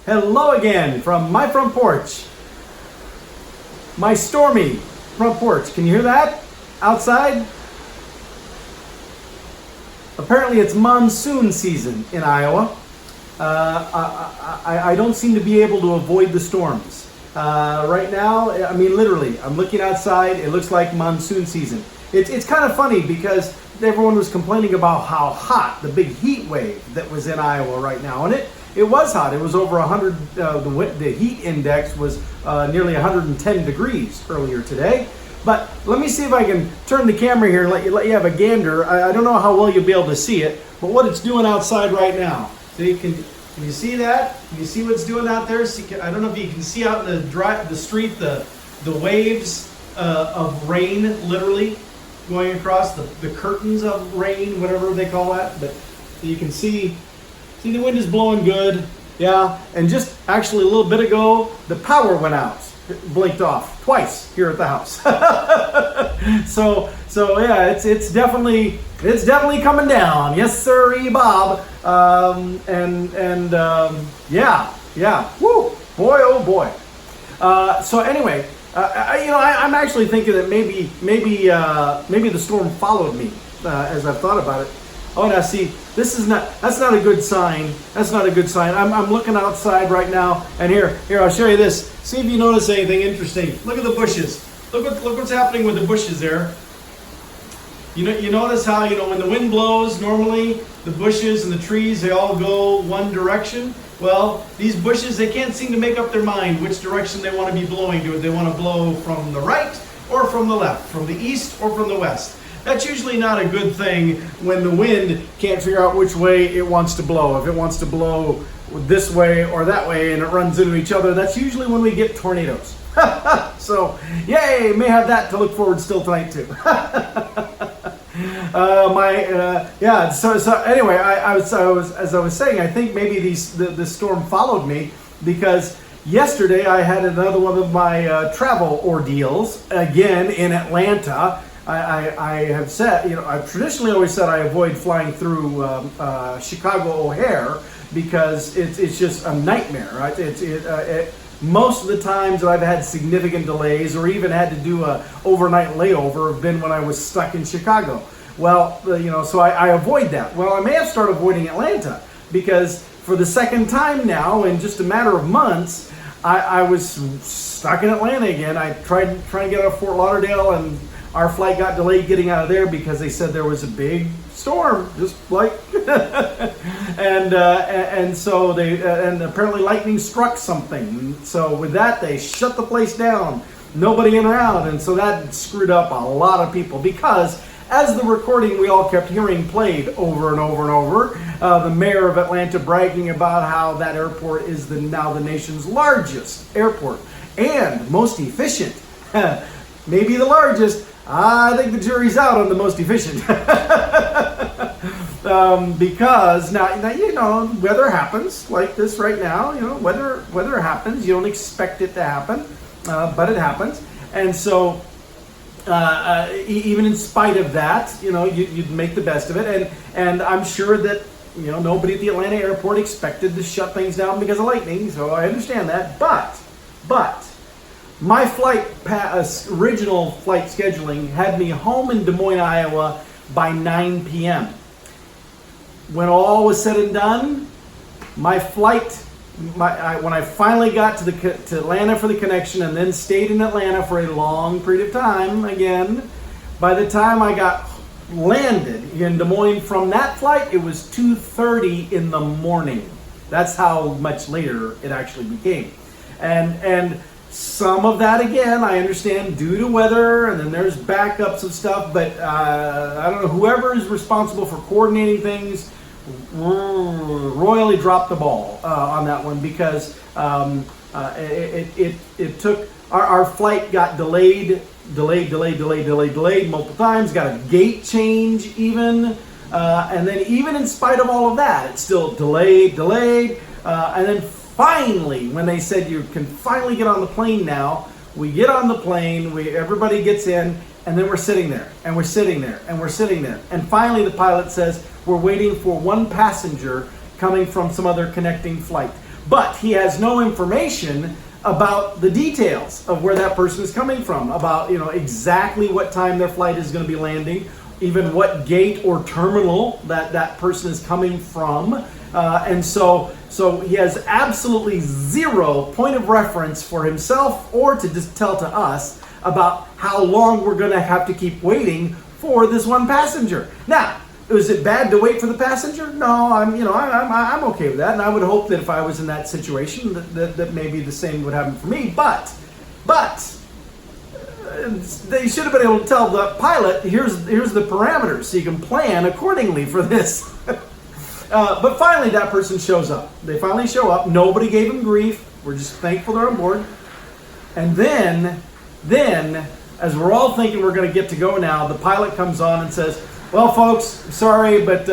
Hello again from my front porch. My stormy front porch. Can you hear that? Outside? Apparently it's monsoon season in Iowa. I don't seem to be able to avoid the storms. Right now, I mean literally, I'm looking outside, it looks like monsoon season. It's kind of funny because everyone was complaining about how hot, the big heat wave that was in Iowa right now. And it was hot. It was over 100, the heat index was nearly 110 degrees earlier today. But let me see if I can turn the camera here and let you have a gander. I don't know how well you'll be able to see it, but what it's doing outside right now. See, can you see that? Can you see what it's doing out there? See, I don't know if you can see out in the street the waves of rain, literally going across the curtains of rain, whatever they call that. But you can see the wind is blowing good. Yeah, and just actually a little bit ago, the power went out. It blinked off twice here at the house. so yeah, it's definitely coming down. Yes, sir, Bob. Yeah. Woo, boy, oh boy. So anyway, I'm actually thinking that maybe the storm followed me as I've thought about it. Oh, now see, that's not a good sign. That's not a good sign. I'm looking outside right now, and here, I'll show you this. See if you notice anything interesting. Look at the bushes. Look what's happening with the bushes there. You notice how, when the wind blows, normally the bushes and the trees, they all go one direction. Well, these bushes, they can't seem to make up their mind which direction they want to be blowing to. They want to blow from the right or from the left, from the east or from the west. That's usually not a good thing when the wind can't figure out which way it wants to blow. If it wants to blow this way or that way and it runs into each other, that's usually when we get tornadoes. So, yay, may have that to look forward still tonight too. So anyway, as I was saying, I think maybe the storm followed me because yesterday I had another one of my travel ordeals again in Atlanta. I have said, I've traditionally always said I avoid flying through Chicago O'Hare because it's just a nightmare, right? Most of the times that I've had significant delays or even had to do a overnight layover have been when I was stuck in Chicago. Well, so I avoid that. Well, I may have started avoiding Atlanta because for the second time now in just a matter of months, I was stuck in Atlanta again. I tried to get out of Fort Lauderdale and our flight got delayed getting out of there because they said there was a big storm, just like, and so and apparently lightning struck something. So with that, they shut the place down. Nobody in around, and so that screwed up a lot of people because as the recording we all kept hearing played over and over and over, the mayor of Atlanta bragging about how that airport is now the nation's largest airport and most efficient. Maybe the largest. I think the jury's out on the most efficient. Because now weather happens like this right now. Weather happens. You don't expect it to happen, but it happens. And so even in spite of that, you'd make the best of it. And I'm sure that nobody at the Atlanta airport expected to shut things down because of lightning. So I understand that. But my original flight scheduling had me home in Des Moines, Iowa by 9 p.m. When all was said and done, my flight, when I finally got to Atlanta for the connection and then stayed in Atlanta for a long period of time again, by the time I got landed in Des Moines from that flight, it was 2:30 in the morning. That's how much later it actually became. And some of that, again, I understand due to weather, and then there's backups of stuff, but I don't know, whoever is responsible for coordinating things royally dropped the ball on that one because it took, our flight got delayed multiple times, got a gate change even, and then even in spite of all of that, it's still delayed, and then finally, when they said you can finally get on the plane now, we get on the plane, everybody gets in, and then we're sitting there, and we're sitting there, and we're sitting there. And finally the pilot says, we're waiting for one passenger coming from some other connecting flight. but he has no information about the details of where that person is coming from, about exactly what time their flight is going to be landing, even what gate or terminal that person is coming from. And so he has absolutely zero point of reference for himself or to just tell to us about how long we're going to have to keep waiting for this one passenger. Now, is it bad to wait for the passenger? No, I'm okay with that, and I would hope that if I was in that situation, that maybe the same would happen for me. But they should have been able to tell the pilot, here's the parameters, so you can plan accordingly for this. But finally, that person shows up. They finally show up. Nobody gave them grief. We're just thankful they're on board. And then, as we're all thinking we're going to get to go now, the pilot comes on and says, well, folks, sorry, but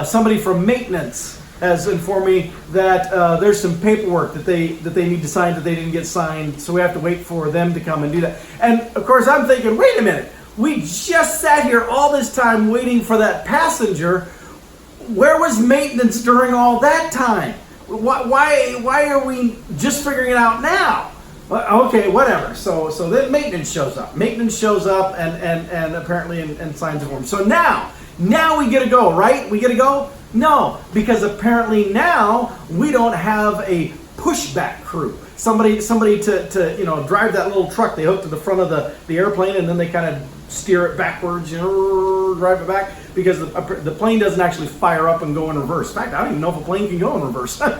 somebody from maintenance has informed me that there's some paperwork that they need to sign that they didn't get signed, so we have to wait for them to come and do that. And, of course, I'm thinking, wait a minute. We just sat here all this time waiting for that passenger. Where was maintenance during all that time? Why are we just figuring it out now? Okay, whatever. So then maintenance shows up. Maintenance shows up and apparently and signs a form. So now we get to go, right? We get to go? No, because apparently now we don't have a pushback crew. Somebody to drive that little truck they hook to the front of the airplane, and then they kind of steer it backwards, drive it back, because the plane doesn't actually fire up and go in reverse. In fact, I don't even know if a plane can go in reverse. But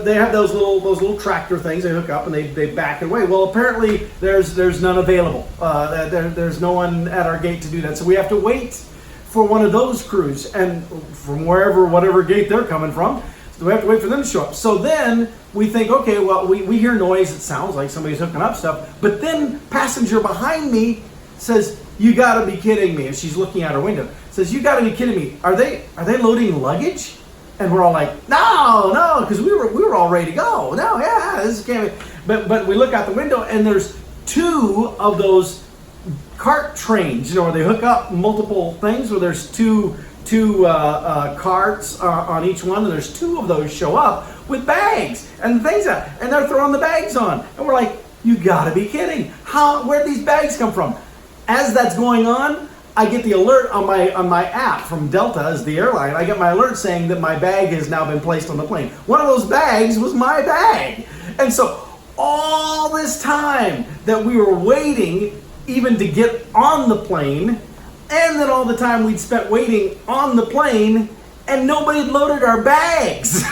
they have those little tractor things they hook up and they back it away. Well, apparently there's none available. There's no one at our gate to do that, so we have to wait for one of those crews, and from whatever gate they're coming from. So we have to wait for them to show up. So then we think, okay, well, we hear noise. It sounds like somebody's hooking up stuff. But then passenger behind me says, you got to be kidding me. And she's looking out her window. Says, you got to be kidding me. Are they loading luggage? And we're all like, no, because we were all ready to go. No, yeah, this can't be. But we look out the window, and there's two of those cart trains, where they hook up multiple things, where there's two carts on each one, and there's two of those show up with bags and things out, and they're throwing the bags on, and we're like, you gotta be kidding. Where'd these bags come from? As that's going on, I get the alert on my app from Delta as the airline. I get my alert saying that my bag has now been placed on the plane. One of those bags was my bag. And so all this time that we were waiting even to get on the plane, and then all the time we'd spent waiting on the plane, and nobody had loaded our bags.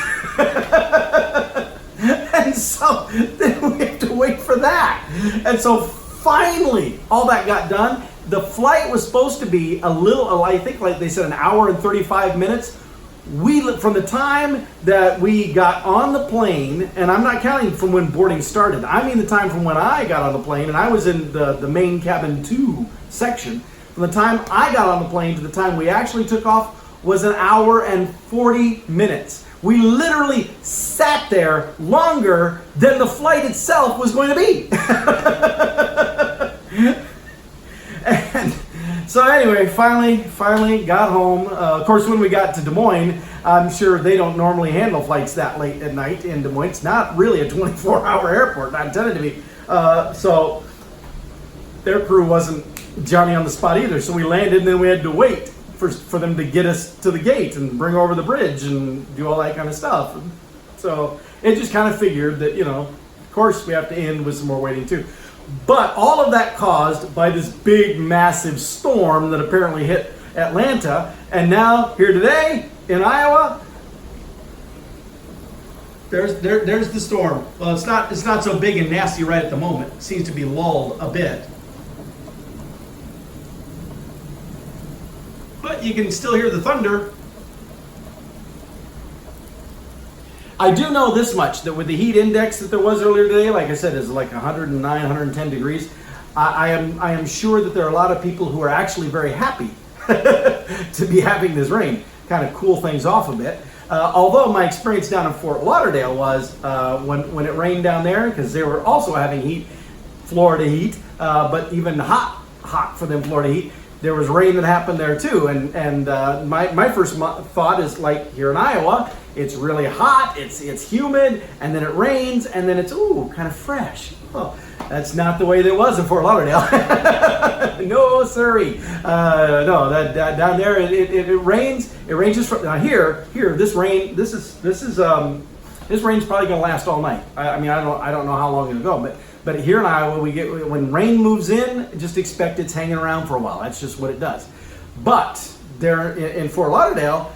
And so then we have to wait for that. And so finally, all that got done. The flight was supposed to be I think like they said, an hour and 35 minutes. From the time that we got on the plane, and I'm not counting from when boarding started, I mean the time from when I got on the plane, and I was in the main cabin 2 section. From the time I got on the plane to the time we actually took off was an hour and 40 minutes. We literally sat there longer than the flight itself was going to be. And so anyway, finally got home. Of course, when we got to Des Moines, I'm sure they don't normally handle flights that late at night in Des Moines. It's not really a 24-hour airport, not intended to be. So their crew wasn't Johnny on the spot either. So we landed, and then we had to wait for them to get us to the gate and bring over the bridge and do all that kind of stuff. And so it just kind of figured that, of course we have to end with some more waiting too. But all of that caused by this big, massive storm that apparently hit Atlanta. And now, here today, in Iowa, there's the storm. Well, it's not so big and nasty right at the moment. It seems to be lulled a bit. But you can still hear the thunder. I do know this much, that with the heat index that there was earlier today, like I said, is like 109, 110 degrees. I am sure that there are a lot of people who are actually very happy to be having this rain, kind of cool things off a bit. Although my experience down in Fort Lauderdale was when it rained down there, because they were also having heat, Florida heat, but even hot for them Florida heat. There was rain that happened there too, and my first thought is, like here in Iowa, it's really hot, it's humid, and then it rains, and then it's kind of fresh. Oh, that's not the way that it was in Fort Lauderdale. No, sirree. No, that down there it rains. It ranges from here. This rain's probably going to last all night. I mean, I don't know how long it'll go, but here in Iowa, when rain moves in, just expect it's hanging around for a while. That's just what it does. But there in Fort Lauderdale,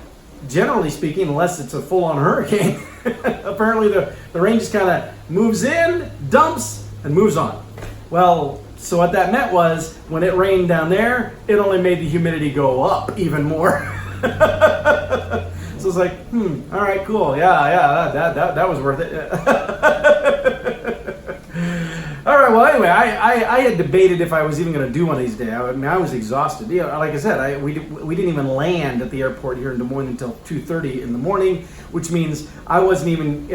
generally speaking, unless it's a full-on hurricane, apparently the rain just kind of moves in, dumps, and moves on. Well, so what that meant was when it rained down there, it only made the humidity go up even more. So it's like, all right, cool, yeah, that was worth it. All right, well, anyway, I had debated if I was even going to do one of these days. I mean, I was exhausted. You know, like I said, we didn't even land at the airport here in Des Moines until 2:30 in the morning, which means I wasn't even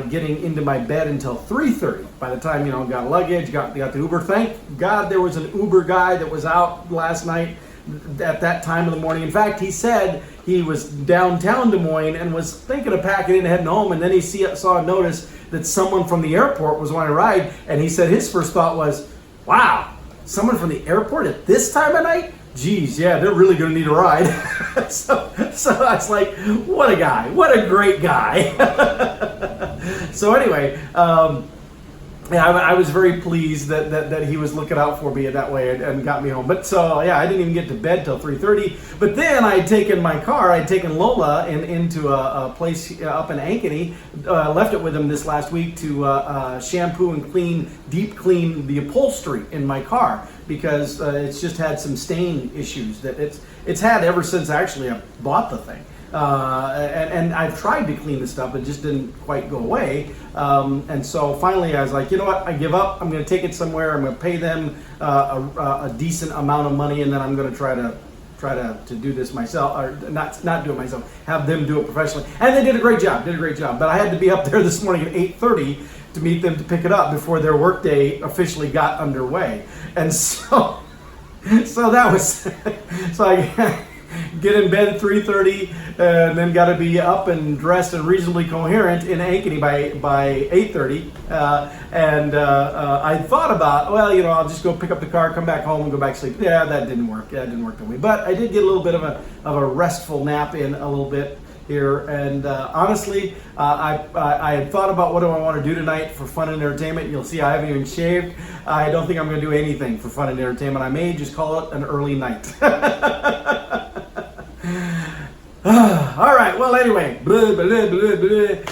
getting into my bed until 3:30. By the time, got luggage, got the Uber. Thank God there was an Uber guy that was out last night at that time of the morning. In fact, he said he was downtown Des Moines and was thinking of packing it and heading home, and then he saw a notice that someone from the airport was wanting to ride, and he said his first thought was, wow, someone from the airport at this time of night? Geez, yeah, they're really going to need a ride. so I was like, what a guy, what a great guy. So anyway, yeah, I was very pleased that he was looking out for me that way and got me home. But so, yeah, I didn't even get to bed till 3:30. But then I had taken Lola into a place up in Ankeny, left it with him this last week to shampoo and deep clean the upholstery in my car, because it's just had some stain issues that it's had ever since actually I bought the thing. And I've tried to clean this stuff, it just didn't quite go away. And so finally I was like, you know what, I give up. I'm going to take it somewhere. I'm going to pay them a decent amount of money, and then I'm going to try to do this myself, or not do it myself, have them do it professionally. And they did a great job. But I had to be up there this morning at 8:30 to meet them to pick it up before their workday officially got underway. And so that was so I get in bed at 3:30, and then got to be up and dressed and reasonably coherent in Ankeny by 8:30. I thought about, well, I'll just go pick up the car, come back home, and go back to sleep. Yeah, that didn't work. That didn't work for me. But I did get a little bit of a restful nap in a little bit here. And honestly, I had thought about what do I want to do tonight for fun and entertainment. You'll see I haven't even shaved. I don't think I'm going to do anything for fun and entertainment. I may just call it an early night. All right, well, anyway, the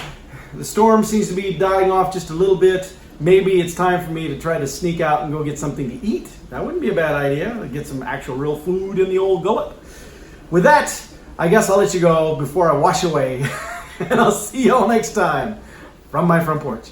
storm seems to be dying off just a little bit. Maybe it's time for me to try to sneak out and go get something to eat. That wouldn't be a bad idea. Get some actual real food in the old gullet. With that, I guess I'll let you go before I wash away. And I'll see you all next time from my front porch.